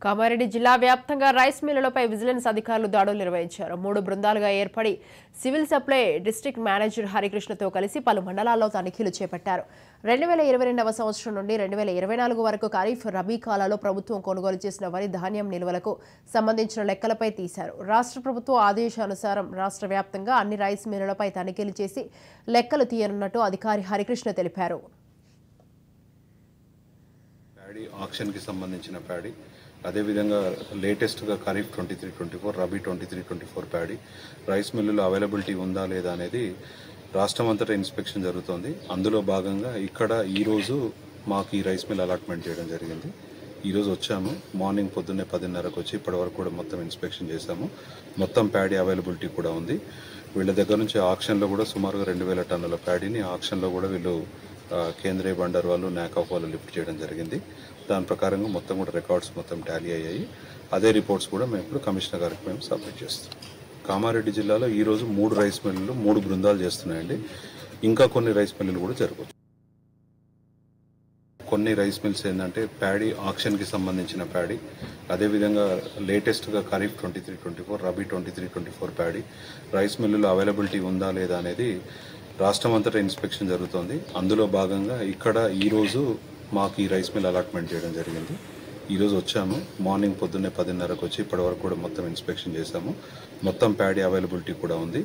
కామారెడ్డి జిల్లా వ్యాప్తంగా rice మిల్లులపై vigilance అధికారులు దాడులు నిర్వహించారు. 3 బృందాలుగా ఏర్పడి సివిల్ సప్లై డిస్ట్రిక్ట్ మేనేజర్ హరికృష్ణతో కలిసి పలు మండలాల్లో తనిఖీలు చేపట్టారు. 2022వ సంవత్సరం నుండి 2024 వరకు ఖరీఫ్ రబీ కాలాల్లో ప్రభుత్వం కొనుగోలు చేసిన వరి ధాన్యం నిల్వలకు సంబంధించిన లెక్కలపై తీశారు. రాష్ట్ర ప్రభుత్వ ఆదేశానుసారం రాష్ట్ర వ్యాప్తంగా అన్ని రైస్ మిల్లులపై తనిఖీలు చేసి లెక్కలు తీయనున్నట్టు అధికారి హరికృష్ణ తెలిపారు. ఆక్షన్కి సంబంధించిన ప్యాడీ, అదేవిధంగా లేటెస్ట్గా ఖరీఫ్ 23-24, రబీ 23-24 ప్యాడీ రైస్ మిల్లులో అవైలబిలిటీ ఉందా లేదా అనేది రాష్ట్రం అంతటా ఇన్స్పెక్షన్ జరుగుతోంది. అందులో భాగంగా ఇక్కడ ఈరోజు మాకు ఈ రైస్ మిల్ అలాట్మెంట్ చేయడం జరిగింది. ఈరోజు వచ్చాము, మార్నింగ్ పొద్దున్నే 10:30కు వచ్చి ఇప్పటివరకు కూడా మొత్తం ఇన్స్పెక్షన్ చేశాము. మొత్తం ప్యాడీ అవైలబిలిటీ కూడా ఉంది. వీళ్ళ దగ్గర నుంచి ఆక్షన్లో కూడా సుమారుగా 2000 టన్నుల ప్యాడీని ఆక్షన్లో కూడా వీళ్ళు కేంద్రీయ బండర్ వాళ్ళు నాకాఫ్ వాళ్ళు లిఫ్ట్ చేయడం జరిగింది. దాని ప్రకారంగా మొత్తం కూడా రికార్డ్స్ మొత్తం టాలీ అయ్యాయి. అదే రిపోర్ట్స్ కూడా మేము ఇప్పుడు కమిషనర్ గారికి మేము సబ్మిట్ చేస్తాం. కామారెడ్డి జిల్లాలో ఈరోజు 3 రైస్ మిల్లులు 3 బృందాలు చేస్తున్నాయండి. ఇంకా కొన్ని రైస్ మిల్లులు కూడా జరగవచ్చు. కొన్ని రైస్ మిల్స్ ఏంటంటే ప్యాడీ ఆక్షన్కి సంబంధించిన ప్యాడీ, అదేవిధంగా లేటెస్ట్గా ఖరీఫ్ 23-24, రబీ 23-24 ప్యాడీ రైస్ మిల్లులో అవైలబిలిటీ ఉందా లేదా అనేది రాష్ట్రం అంతటా ఇన్స్పెక్షన్ జరుగుతోంది. అందులో భాగంగా ఇక్కడ ఈరోజు మాకు ఈ రైస్ మిల్ అలాట్మెంట్ చేయడం జరిగింది. ఈరోజు వచ్చాము, మార్నింగ్ పొద్దున్నే 10:30కు వచ్చి ఇప్పటివరకు కూడా మొత్తం ఇన్స్పెక్షన్ చేశాము. మొత్తం ప్యాడీ అవైలబిలిటీ కూడా ఉంది.